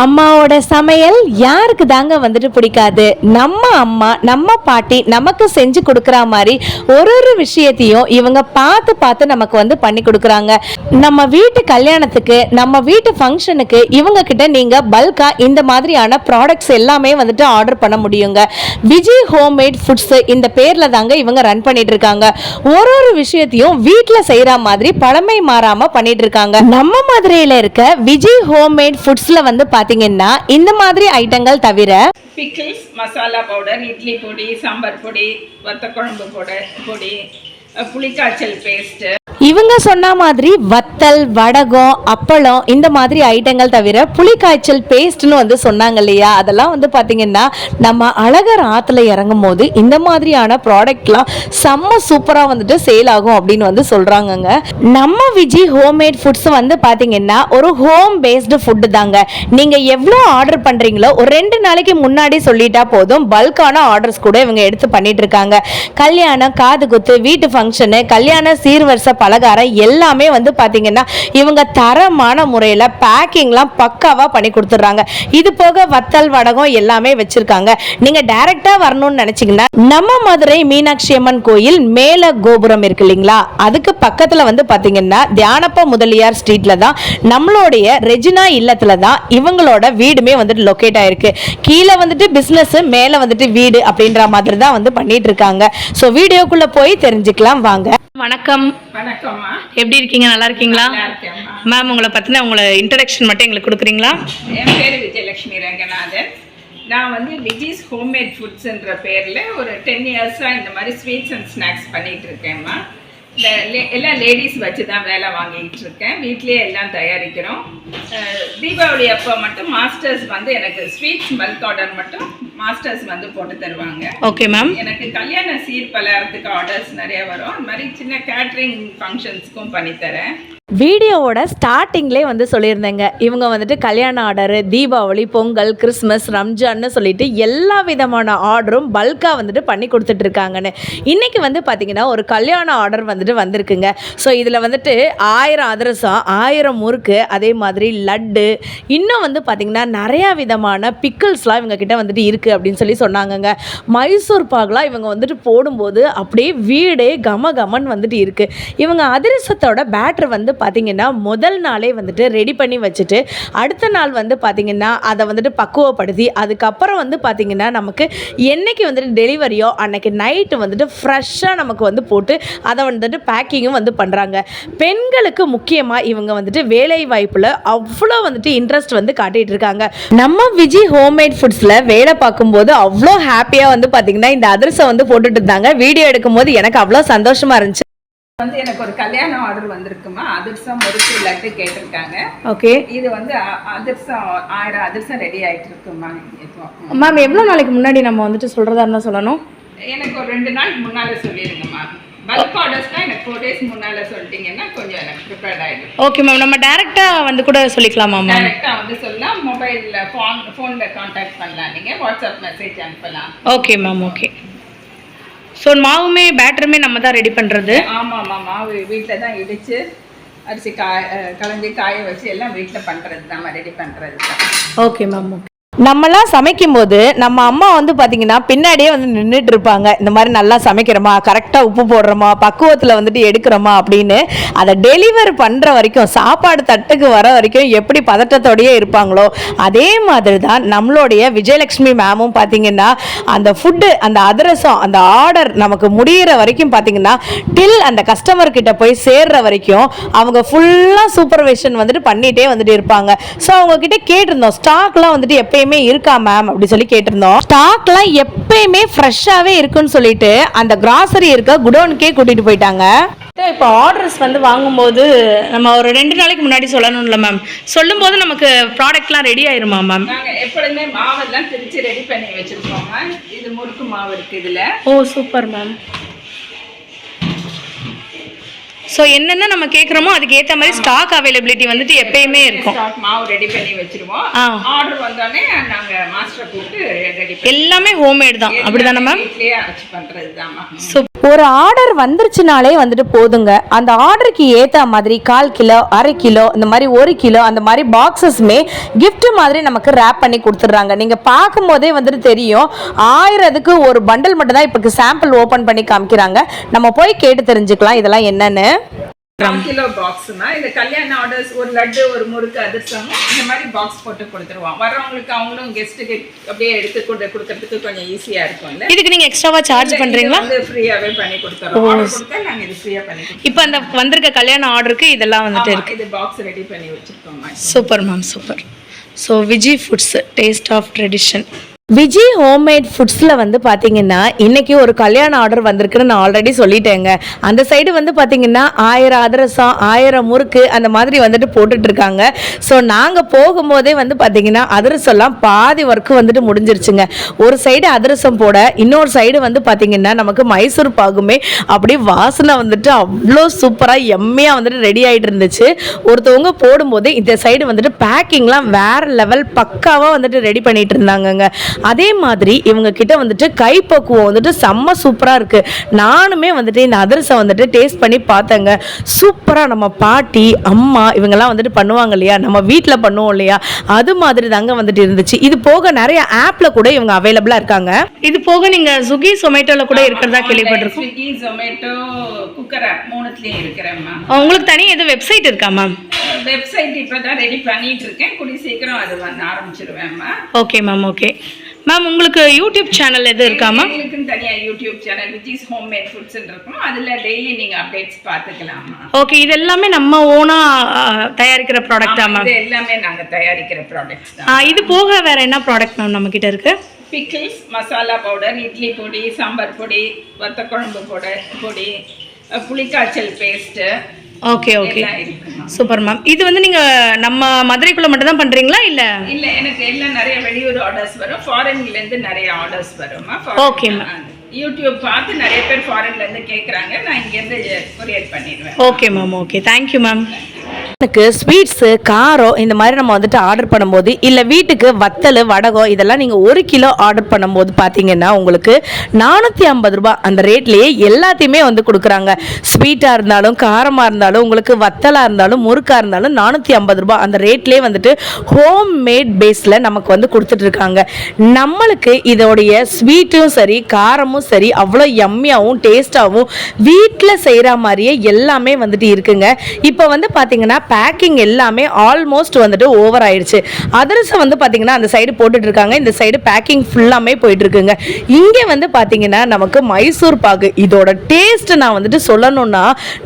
அம்மாவோட சமையல் யாருக்கு தாங்க வந்துட்டு பிடிக்காது. நம்ம அம்மா நம்ம பாட்டி நமக்கு செஞ்சு கொடுக்குற மாதிரி ஒரு விஷயத்தையும் இவங்க பார்த்து பார்த்து நமக்கு வந்து பண்ணி கொடுக்குறாங்க. நம்ம வீட்டு கல்யாணத்துக்கு நம்ம வீட்டு ஃபங்க்ஷனுக்கு இவங்க கிட்ட நீங்க பல்கா இந்த மாதிரியான ப்ராடக்ட்ஸ் எல்லாமே வந்துட்டு ஆர்டர் பண்ண முடியுங்க. விஜய் ஹோம்மேட் ஃபுட்ஸ் இந்த பேர்ல தாங்க இவங்க ரன் பண்ணிட்டு இருக்காங்க. ஒரு விஷயத்தையும் வீட்டில் செய்யற மாதிரி பழமை மாறாம பண்ணிட்டு இருக்காங்க. நம்ம மதுரையில இருக்க விஜய் ஹோம்மேட் ஃபுட்ஸ்ல வந்து பாத்தீங்கன்னா இந்த மாதிரி ஐட்டங்கள் தவிர பிக்கிள்ஸ், மசாலா பவுடர், இட்லி பொடி, சாம்பார் பொடி, வத்த குழம்பு பொடி, புளிக்காய்ச்சல் பேஸ்ட், இவங்க சொன்ன மாதிரி வத்தல், வடகம், அப்பளம் இந்த மாதிரி ஐட்டங்கள் தவிர புளிக்காய்ச்சல் பேஸ்ட்னு வந்து சொன்னாங்க இல்லையா, அதெல்லாம் வந்து பார்த்தீங்கன்னா நம்ம அழகர் ஆற்றுல இறங்கும் போது இந்த மாதிரியான ப்ராடக்ட்லாம் செம்ம சூப்பராக வந்துட்டு சேல் ஆகும் அப்படின்னு வந்து சொல்கிறாங்கங்க. நம்ம விஜய் ஹோம்மேட் ஃபுட்ஸ் வந்து பார்த்தீங்கன்னா ஒரு ஹோம் பேஸ்டு ஃபுட்டு தாங்க. நீங்கள் எவ்வளோ ஆர்டர் பண்ணுறீங்களோ ஒரு 2 நாளைக்கு முன்னாடி சொல்லிட்டா போதும், பல்கான ஆர்டர்ஸ் கூட இவங்க எடுத்து பண்ணிட்டு இருக்காங்க. கல்யாணம், காது குத்து, வீட்டு ஃபங்க்ஷனு, கல்யாண சீர்வரிசை பலகாரம் எல்லாமே வந்து பாத்தீங்கன்னா இவங்க தரமான முறையில் பேக்கிங்லாம் பக்காவா பண்ணி கொடுத்துட்றாங்க. இது போக வத்தல், வடகம் எல்லாமே வச்சிருக்காங்க. நீங்க டைரக்டா வரணும்னு நினைச்சீங்கன்னா நம்ம மதுரை மீனாட்சி அம்மன் கோயில் மேல கோபுரம் இருக்கு இல்லைங்களா, அதுக்கு பக்கத்துல வந்து பாத்தீங்கன்னா தியானப்ப முதலியார் ஸ்ட்ரீட்ல தான் நம்மளுடைய ரெஜினா இல்லத்துல தான் இவங்களோட வீடுமே வந்துட்டு லொக்கேட் ஆயிருக்கு. கீழே வந்துட்டு பிசினஸ், மேல வந்துட்டு வீடு அப்படின்ற மாதிரி தான் வந்து பண்ணிட்டு இருக்காங்க. ஸோ வீடியோக்குள்ள போய் தெரிஞ்சுக்கலாம் வாங்க. வணக்கம். வணக்கம்மா. எப்படி இருக்கீங்க? நல்லா இருக்கீங்களா? மேம், உங்களை பற்றின உங்களை இன்ட்ரடக்ஷன் மட்டும் எங்களுக்கு கொடுக்குறீங்களா? என் பேர் விஜயலட்சுமி ரங்கநாதன். நான் வந்து விஜய்ஸ் ஹோம்மேட் ஃபுட்ஸ்ன்ற பேரில் ஒரு 10 இயர்ஸாக இந்த மாதிரி ஸ்வீட்ஸ் அண்ட் ஸ்நாக்ஸ் பண்ணிகிட்டு இருக்கேன்மா. எல்லா லேடிஸ் வச்சு தான் வேலை வாங்கிட்டு இருக்கேன். வீட்லேயே எல்லாம் தயாரிக்கிறோம். தீபாவளி அப்போ மட்டும் மாஸ்டர்ஸ் வந்து எனக்கு ஸ்வீட்ஸ் பல்க் ஆர்டர் மட்டும் மாஸ்டர்ஸ் வந்து போட்டு தருவாங்க. Okay ma'am. எனக்கு கல்யாண சீர் பலகாரத்துக்கு ஆர்டர்ஸ் நிறைய வரும். அது மாதிரி சின்ன கேட்ரிங் ஃபங்க்ஷன்ஸ்க்கும் பண்ணித்தரேன். வீடியோவோட ஸ்டார்டிங்லேயே வந்து சொல்லியிருந்தேங்க, இவங்க வந்துட்டு கல்யாண ஆர்டரு, தீபாவளி, பொங்கல், கிறிஸ்மஸ், ரம்ஜான்னு சொல்லிட்டு எல்லா விதமான ஆர்டரும் பல்காக வந்துட்டு பண்ணி கொடுத்துட்ருக்காங்கன்னு. இன்றைக்கி வந்து பார்த்திங்கன்னா ஒரு கல்யாண ஆர்டர் வந்துட்டு வந்திருக்குங்க. ஸோ இதில் வந்துட்டு 1000 அதிரசம், 1000 முறுக்கு, அதே மாதிரி லட்டு, இன்னும் வந்து பார்த்திங்கன்னா நிறையா விதமான பிக்கிள்ஸ்லாம் இவங்க கிட்ட வந்துட்டு இருக்குது அப்படின்னு சொல்லி சொன்னாங்கங்க. மைசூர் பாகுலாம் இவங்க வந்துட்டு போடும்போது அப்படியே வீடே கம கமன் வந்துட்டு இருக்குது. இவங்க அதிரசத்தோட பேட்டர் வந்து பார்த்திங்கன்னா முதல் நாளே வந்துட்டு ரெடி பண்ணி வச்சுட்டு அடுத்த நாள் வந்து பார்த்திங்கன்னா அதை வந்துட்டு பக்குவப்படுத்தி அதுக்கப்புறம் வந்து பார்த்திங்கன்னா நமக்கு என்னைக்கு வந்துட்டு டெலிவரியோ அன்னைக்கு நைட்டு வந்துட்டு ஃப்ரெஷ்ஷாக நமக்கு வந்து போட்டு அதை வந்துட்டு பேக்கிங்கும் வந்து பண்ணுறாங்க. பெண்களுக்கு முக்கியமாக இவங்க வந்துட்டு வேலை வாய்ப்பில் அவ்வளோ வந்துட்டு இன்ட்ரெஸ்ட் வந்து காட்டிகிட்டு இருக்காங்க. நம்ம விஜய் ஹோம்மேட் ஃபுட்ஸில் வேலை பார்க்கும்போது அவ்வளோ ஹாப்பியாக வந்து பார்த்திங்கன்னா இந்த அதிரசம் வந்து போட்டுட்டு இருந்தாங்க. வீடியோ எடுக்கும் போது எனக்கு அவ்வளோ சந்தோஷமாக இருந்துச்சு. வந்து எனக்கு ஒரு கல்யாண ஆர்டர் வந்திருக்குமா, அதிரசம், முறுக்கு, லட்டு கேட்டிருக்காங்க. ஓகே. இது வந்து அதிரசம் 1000 அதிரசம் ரெடி ஆகிட்டு இருக்குமா. இப்போ மேம், எவ்வளோ நாளைக்கு முன்னாடி நம்ம வந்துட்டு சொல்கிறதா இருந்தால் சொல்லணும்? எனக்கு ஒரு 2 நாளைக்கு முன்னால் சொல்லிடுங்கம்மா. பல்க் ஆர்டர்ஸ்னால் எனக்கு 4 days முன்னால் சொல்லிட்டீங்கன்னா கொஞ்சம் எனக்கு ப்ரிப்பேர்ட் ஆகிடும். Okay ma'am. நம்ம டேரெக்டாக வந்து கூட சொல்லிக்கலாமா மேம்? டேரெக்டாக வந்து சொல்லலாம். மொபைலில் ஃபோனில் கான்டாக்ட் பண்ணலாம். நீங்கள் வாட்ஸ்அப் மெசேஜ் அனுப்பலாம். Okay ma'am. ஓகே. ஸோ மாவுமே பேட்டருமே நம்ம தான் ரெடி பண்ணுறது? ஆமாம்மா, மாவு வீட்டில் தான் இடித்து அரிசி கலந்து காய வச்சு எல்லாம் வீட்டில் பண்ணுறது தான், ரெடி பண்ணுறது தான். Okay ma'am. ஓகே. நம்மலாம் சமைக்கும் போது நம்ம அம்மா வந்து பார்த்தீங்கன்னா பின்னாடியே வந்து நின்றுட்டு இருப்பாங்க. இந்த மாதிரி நல்லா சமைக்கிறோமா, கரெக்டாக உப்பு போடுறோமா, பக்குவத்தில் வந்துட்டு எடுக்கிறோமா அப்படின்னு. அதை டெலிவர் பண்ணுற வரைக்கும், சாப்பாடு தட்டுக்கு வர வரைக்கும் எப்படி பதட்டத்தோடையே இருப்பாங்களோ அதே மாதிரி தான் நம்மளுடைய விஜயலட்சுமி மேமும் பார்த்தீங்கன்னா அந்த ஃபுட்டு, அந்த அதிரசம், அந்த ஆர்டர் நமக்கு முடிகிற வரைக்கும் பார்த்தீங்கன்னா டில் அந்த கஸ்டமர்கிட்ட போய் சேர்ற வரைக்கும் அவங்க ஃபுல்லாக சூப்பர்வைஷன் வந்துட்டு பண்ணிகிட்டே வந்துட்டு இருப்பாங்க. ஸோ அவங்கக்கிட்ட கேட்டிருந்தோம், ஸ்டாக்லாம் வந்துட்டு எப்பயுமே இருக்கா மேம் அப்படி சொல்லி கேட்டிருந்தோம். ஸ்டாக்லாம் எப்பயுமே ஃப்ரெஷ்ஷாவே இருக்குன்னு சொல்லிட்டு அந்த கிராசரி இருக்க குடோனுக்கே கூட்டிட்டு போயிட்டாங்க. இப்போ ஆர்டர்ஸ் வந்து வாங்கும்போது நம்ம ஒரு 2 நாளைக்கு முன்னாடி சொல்லணும்ல மேம்? சொல்லும்போது நமக்கு ப்ராடக்ட்லாம் ரெடி ஆயிருமா மேம்? நாங்கள் எப்பொழுதுமே மாவெல்லாம் திரிச்சு ரெடி பண்ணி வச்சிருக்கோம். இது முறுக்கு மாவு இருக்கு இதில். ஓ சூப்பர் மேம். ஸோ என்னென்ன நம்ம கேட்குறோமோ அதுக்கு ஏற்ற மாதிரி ஸ்டாக் அவைலபிலிட்டி வந்துட்டு எப்பயுமே இருக்கும். ஸ்டாக் மாவு ரெடி பண்ணி வச்சிருவோம். ஆர்டர் வந்தோடனே நாங்கள் மாஸ்டர் கூப்பிட்டு ரெடி எல்லாமே ஹோம்மேட் தான், அப்படி தானே மேம்? வீட்லேயே அரைச்சி பண்ணுறது தான். சூப்பர். ஒரு ஆர்டர் வந்துருச்சுனாலே வந்துட்டு போதுங்க. அந்த ஆர்டருக்கு ஏற்ற மாதிரி 1/4 கிலோ, அரை கிலோ, இந்த மாதிரி 1 கிலோ அந்த மாதிரி பாக்ஸஸ்மே gift மாதிரி நமக்கு ரேப் பண்ணி கொடுத்துட்றாங்க. நீங்கள் பார்க்கும் போதே வந்துட்டு தெரியும். 1000க்கு ஒரு பண்டல் மட்டும் தான் இப்போ சாம்பிள் ஓப்பன் பண்ணி காமிக்கிறாங்க. நம்ம போய் கேட்டு தெரிஞ்சுக்கலாம் இதெல்லாம் என்னன்னு. 1 கிலோ பாக்ஸ்னா இந்த கல்யாண ஆர்டர்ஸ், ஒரு லட்டு, ஒரு முறுக்கு, அதிர்சம் இந்த மாதிரி பாக்ஸ் போட்டு கொடுத்துருவோம். வர்றவங்களுக்கு அவங்களும் கெஸ்ட்டுக்கு அப்படியே எடுத்து கொடுக்கறதுக்கு கொஞ்சம் ஈஸியா இருக்கும்ல. இதுக்கு நீங்க எக்ஸ்ட்ராவா சார்ஜ் பண்றீங்களா? வந்து ஃப்ரீயாவே பண்ணி கொடுத்துறோம். ஆர்டர் கொடுத்தா நாங்க இது ஃப்ரீயா பண்ணி கொடுத்துறோம். இப்போ அந்த வந்திருக்க கல்யாண ஆர்டருக்கு இதெல்லாம் வந்துட்டு இருக்கு. இது பாக்ஸ் ரெடி பண்ணி வச்சிருக்கோம். Super ma'am, super. So Viji foods taste of tradition. Viji homemade ஃபுட்ஸில் வந்து பார்த்தீங்கன்னா இன்றைக்கி ஒரு கல்யாண ஆர்டர் வந்திருக்குன்னு நான் ஆல்ரெடி சொல்லிட்டேங்க. அந்த சைடு வந்து பார்த்தீங்கன்னா 1000 அதிரசம், 1000 முறுக்கு அந்த மாதிரி வந்துட்டு போட்டுட்ருக்காங்க. ஸோ நாங்கள் போகும்போதே வந்து பார்த்தீங்கன்னா அதிரசம்லாம் பாதி ஒர்க்கு வந்துட்டு முடிஞ்சிருச்சுங்க. ஒரு சைடு அதிரசம் போட, இன்னொரு சைடு வந்து பார்த்தீங்கன்னா நமக்கு மைசூர் பாகுமே அப்படியே வாசனை வந்துட்டு அவ்வளோ சூப்பராக எம்மையாக வந்துட்டு ரெடி ஆகிட்டு இருந்துச்சு. ஒருத்தவங்க போடும்போது இந்த சைடு வந்துட்டு பேக்கிங்லாம் வேறு லெவல் பக்காவாக வந்துட்டு ரெடி பண்ணிட்டு இருந்தாங்கங்க. அதே மாதிரி இவங்க கிட்ட வந்துட்டு கைப்பக்குவம் வந்துட்டு செம்ம சூப்பராக இருக்குது. நானுமே வந்துட்டு இந்த அதிரசம் வந்துட்டு டேஸ்ட் பண்ணி பார்த்தேங்க. சூப்பராக நம்ம பாட்டி, அம்மா இவங்கெல்லாம் வந்துட்டு பண்ணுவாங்க இல்லையா, நம்ம வீட்டில் பண்ணுவோம் இல்லையா, அது மாதிரி தாங்க வந்துட்டு இருந்துச்சு. இது போக நிறைய ஆப்பில் கூட இவங்க அவைலபிளாக இருக்காங்க. இது போக நீங்கள் ஸ்விக்கி, ஜொமேட்டோவில் கூட இருக்கிறதா கேள்விப்பட்டிருக்கோம். ஸ்விக்கி, ஜொமேட்டோ, குக்கர் ஆப் 3த்துலேயும் இருக்கிறேம்மா. உங்களுக்கு தனி எதுவும் வெப்சைட் இருக்கா மேம்? வெப்சைட் இப்போ தான் ரெடி பண்ணிட்டு இருக்கேன். கூடிய சீக்கிரம் அது வந்து ஆரம்பிச்சிருவேன்மா. Okay ma'am, okay ma'am. உங்களுக்கு யூடியூப் சேனல் எது இருக்காமா? எங்களுக்குன்னு தனியாக YouTube channel Viji's homemade foods இருக்கும். அதில் டெய்லி நீங்கள் அப்டேட்ஸ் பார்த்துக்கலாமா. ஓகே, இது எல்லாமே நம்ம ஓனாக தயாரிக்கிற ப்ராடக்டா மேம்? இது எல்லாமே நாங்கள் தயாரிக்கிற ப்ராடக்ட்ஸ் தான். இது போக வேற என்ன ப்ராடக்ட் மேம் நம்ம கிட்ட இருக்கு? பிக்கிள்ஸ், மசாலா பவுடர், இட்லி பொடி, சாம்பார் பொடி, வத்த குழம்பு பொடி, புளிக்காய்ச்சல் paste. Okay okay, super ma'am. இது வந்து நீங்க நம்ம மதுரைக்குள்ள மட்டும் தான் பண்றீங்களா இல்ல? இல்ல, எனக்கு எல்லாம் நிறைய வெளியூர் ஆர்டர்ஸ் வரும். ஃபாரின்ல இருந்து நிறைய ஆர்டர்ஸ் வருமா. Okay ma'am. யூடியூப் பார்த்து நிறைய பேர் ஃபாரின்ல இருந்து கேக்குறாங்க. நான் இங்க இருந்து கொரியர் பண்ணிடுவேன். Okay ma'am, okay, thank you ma'am. எனக்கு ஸ்வீட்ஸு, காரம் இந்த மாதிரி நம்ம வந்துட்டு ஆர்டர் பண்ணும்போது, இல்லை வீட்டுக்கு வத்தல், வடகம் இதெல்லாம் நீங்கள் 1 கிலோ ஆர்டர் பண்ணும்போது பார்த்தீங்கன்னா உங்களுக்கு 450 ரூபா அந்த ரேட்லேயே எல்லாத்தையுமே வந்து கொடுக்குறாங்க. ஸ்வீட்டாக இருந்தாலும், காரமாக இருந்தாலும், உங்களுக்கு வத்தலாக இருந்தாலும், முறுக்காக இருந்தாலும் 450 ரூபா அந்த ரேட்லேயே வந்துட்டு ஹோம் மேட் பேஸில் நமக்கு வந்து கொடுத்துட்ருக்காங்க. நம்மளுக்கு இதோடைய ஸ்வீட்டும் சரி, காரமும் சரி அவ்வளோ எம்மியாகவும் டேஸ்ட்டாகவும் வீட்டில் செய்கிற மாதிரியே எல்லாமே வந்துட்டு இருக்குங்க. இப்போ வந்து பார்த்தீங்கன்னா பேக்கிங் எல்லாமே ஆல்மோஸ்ட் வந்துட்டு ஓவர் ஆயிடுச்சு. அதிரசம் வந்து பார்த்தீங்கன்னா அந்த சைடு போட்டுட்டு இருக்காங்க, இந்த சைடு பேக்கிங் ஃபுல்லாமே போயிட்டு இருக்குங்க. இங்கே வந்து பார்த்தீங்கன்னா நமக்கு மைசூர் பாகு, இதோட டேஸ்ட் நான் வந்துட்டு சொல்லணும்னா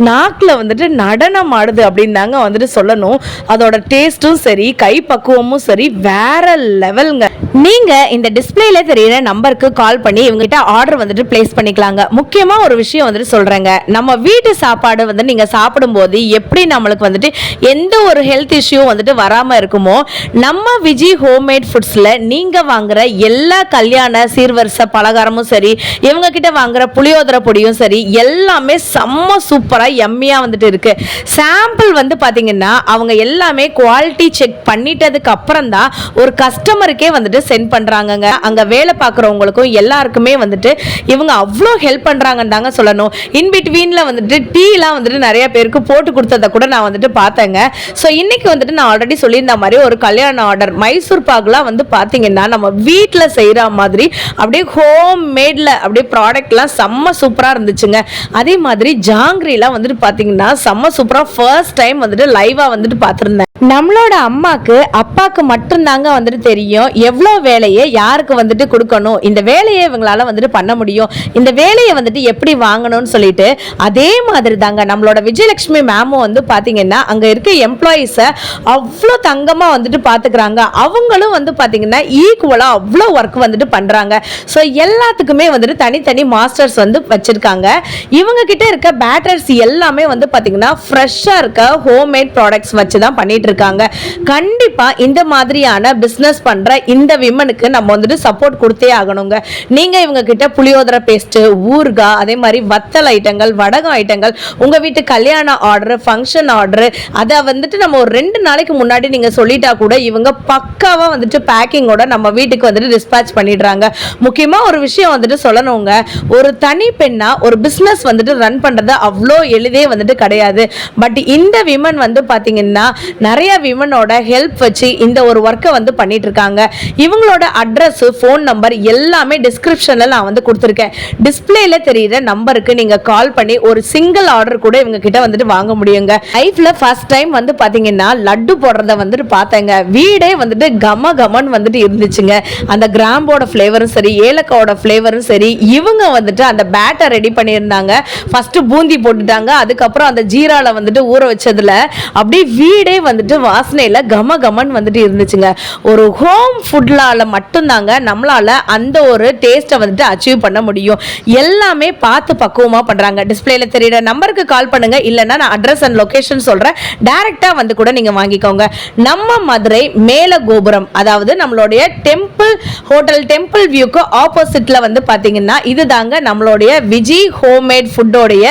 நாக்கில் வந்துட்டு நடனம் ஆடுது அப்படின்னு தாங்க வந்துட்டு சொல்லணும். அதோட டேஸ்ட்டும் சரி, கை பக்குவமும் சரி வேற லெவலுங்க. நீங்கள் இந்த டிஸ்பிளேல தெரியுற நம்பருக்கு கால் பண்ணி இவங்ககிட்ட ஆர்டர் வந்துட்டு பிளேஸ் பண்ணிக்கலாங்க. முக்கியமாக ஒரு விஷயம் வந்துட்டு சொல்கிறேங்க, நம்ம வீட்டு சாப்பாடு வந்து நீங்கள் சாப்பிடும்போது எப்படி நம்மளுக்கு வந்துட்டு எந்த ஒரு ஹெல்த் இஷ்யூ வந்துட்டு வராமல் இருக்குமோ, நம்ம விஜி ஹோம்மேட் ஃபுட்ஸில் நீங்கள் வாங்குற எல்லா கல்யாண சீர்வரிசை பலகாரமும் சரி, இவங்க கிட்ட வாங்குற புளியோதரை பொடியும் சரி எல்லாமே செம்ம சூப்பராக எம்மியாக வந்துட்டு இருக்கு. சாம்பிள் வந்து பார்த்தீங்கன்னா அவங்க எல்லாமே குவாலிட்டி செக் பண்ணிட்டதுக்கு அப்புறம் தான் ஒரு கஸ்டமருக்கே வந்துட்டு சென்ட் பண்ணுறாங்கங்க. அங்கே வேலை பார்க்குறவங்களுக்கும் எல்லாருக்குமே வந்துட்டு இவங்க அவ்வளோ ஹெல்ப் பண்ணுறாங்கன்னு தாங்க சொல்லணும். இன்பிட்வீனில் வந்துட்டு டீலாம் வந்துட்டு நிறைய பேருக்கு போட்டு கொடுத்ததை கூட நான் வந்துட்டு பார்த்தேங்க. ஸோ இன்னைக்கு வந்துட்டு நான் ஆல்ரெடி சொல்லியிருந்த மாதிரி ஒரு கல்யாண ஆர்டர் மைசூர் பாகுலாம் வந்து பார்த்தீங்கன்னா நம்ம வீட்டில் செய்கிற மாதிரி அப்படியே ஹோம் மேடில் அப்படியே ப்ராடக்ட்லாம் செம்ம சூப்பராக இருந்துச்சுங்க. அதே மாதிரி ஜாங்கிரிலாம் வந்துட்டு பார்த்தீங்கன்னா செம்ம சூப்பராக ஃபர்ஸ்ட் டைம் வந்துட்டு லைவாக வந்துட்டு பார்த்துருந்தேன். நம்மளோட அம்மாக்கு அப்பாவுக்கு மட்டும்தாங்க வந்துட்டு தெரியும் எவ்வளோ வேலையை யாருக்கு வந்துட்டு கொடுக்கணும், இந்த வேலையை இவங்களால வந்துட்டு பண்ண முடியும், இந்த வேலையை வந்துட்டு எப்படி வாங்கணும்னு சொல்லிட்டு. அதே மாதிரி தாங்க நம்மளோட விஜயலட்சுமி மேமும் வந்து பார்த்தீங்கன்னா அங்கே இருக்க எம்ப்ளாயீஸை அவ்வளோ தங்கமாக வந்துட்டு பார்த்துக்கிறாங்க. அவங்களும் வந்து பார்த்தீங்கன்னா ஈக்குவலாக அவ்வளோ ஒர்க் வந்துட்டு பண்ணுறாங்க. ஸோ எல்லாத்துக்குமே வந்துட்டு தனித்தனி மாஸ்டர்ஸ் வந்து வச்சுருக்காங்க. இவங்க கிட்ட இருக்க பேட்டர்ஸ் எல்லாமே வந்து பார்த்தீங்கன்னா ஃப்ரெஷ்ஷாக இருக்க ஹோம்மேட் ப்ராடக்ட்ஸ் வச்சு தான் பண்ணிட்டு பண்ணிட்டு இருக்காங்க. கண்டிப்பா இந்த மாதிரியான பிசினஸ் பண்ற இந்த விமனுக்கு நம்ம வந்துட்டு சப்போர்ட் கொடுத்தே ஆகணுங்க. நீங்க இவங்க கிட்ட புளியோதரை பேஸ்ட், ஊறுகாய், அதே மாதிரி வத்தல் ஐட்டங்கள், வடகம் ஐட்டங்கள், உங்க வீட்டு கல்யாண ஆர்டர், ஃபங்க்ஷன் ஆர்டர், அதை வந்துட்டு நம்ம ஒரு 2 நாளைக்கு முன்னாடி நீங்க சொல்லிட்டா கூட இவங்க பக்காவா வந்துட்டு பேக்கிங்கோட நம்ம வீட்டுக்கு வந்துட்டு டிஸ்பேட்ச் பண்ணிடுறாங்க. முக்கியமா ஒரு விஷயம் வந்துட்டு சொல்லணுங்க, ஒரு தனி பெண்ணா ஒரு பிசினஸ் வந்துட்டு ரன் பண்றது அவ்வளோ எளிதே வந்துட்டு கிடையாது. பட் இந்த விமன் வந்து பாத்தீங்கன்னா நிறைய விமனோட ஹெல்ப் வச்சு இந்த ஒரு ஒர்க்கை வந்து பண்ணிட்டு இருக்காங்க. இவங்களோட அட்ரஸ், ஃபோன் நம்பர் எல்லாமே டிஸ்கிரிப்ஷன்ல நான் வந்து கொடுத்துருக்கேன். டிஸ்பிளேல தெரியுற நம்பருக்கு நீங்க கால் பண்ணி ஒரு சிங்கிள் ஆர்டர் கூட இவங்க கிட்ட வந்துட்டு வாங்க முடியுங்க. லைஃப்ல ஃபர்ஸ்ட் டைம் வந்து பாத்தீங்கன்னா லட்டு போடுறத வந்துட்டு பார்த்தேங்க. வீடே வந்துட்டு கம கமன் வந்துட்டு இருந்துச்சுங்க. அந்த கிராம்போட ஃப்ளேவரும் சரி, ஏலக்காவோட ஃப்ளேவரும் சரி, இவங்க வந்துட்டு அந்த பேட்டர் ரெடி பண்ணியிருந்தாங்க. ஃபர்ஸ்ட் பூந்தி போட்டுட்டாங்க, அதுக்கப்புறம் அந்த ஜீரால வந்துட்டு ஊற வச்சதுல அப்படியே வீடே வந்துட்டு வாசனையில கம கமன் வந்துட்டு இருந்துச்சுங்க. ஒரு ஹோம் ஃபுட்லால மட்டும்தாங்க நம்மளால அந்த ஒரு டேஸ்ட்டை வந்துட்டு அச்சீவ் பண்ண முடியும். எல்லாமே பார்த்து பக்குவமா பண்றாங்க. டிஸ்பிளேல தெரியுற நம்பருக்கு கால் பண்ணுங்க, இல்லைன்னா நான் அட்ரஸ் அண்ட் லொகேஷன் சொல்றேன், டைரக்டா வந்து கூட நீங்க வாங்கிக்கோங்க. நம்ம மதுரை மேல கோபுரம், அதாவது நம்மளுடைய டெம்பிள் ஹோட்டல், டெம்பிள் வியூக்கு ஆப்போசிட்ல வந்து பாத்தீங்கன்னா இதுதாங்க நம்மளுடைய விஜி ஹோம்மேட் ஃபுட்டோடைய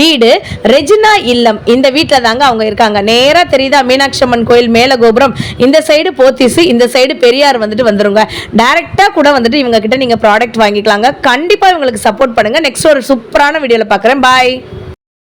வீடு, ரெஜினா இல்லம். இந்த வீட்டில் தாங்க அவங்க இருக்காங்க. நேரா தெரியுதா மீனாட்சி அம்மன் கோயில் மேல கோபுரம், இந்த சைடு போத்தீஸ், இந்த சைடு பெரியார் வந்துட்டு வந்துருங்க. டைரக்டா கூட வந்துட்டு இவங்க கிட்ட நீங்க ப்ராடக்ட் வாங்கிக்கலாங்க. கண்டிப்பா இவங்களுக்கு சப்போர்ட் பண்ணுங்க. நெக்ஸ்ட் ஒரு சூப்பரான வீடியோல பார்க்குறேன். பாய்.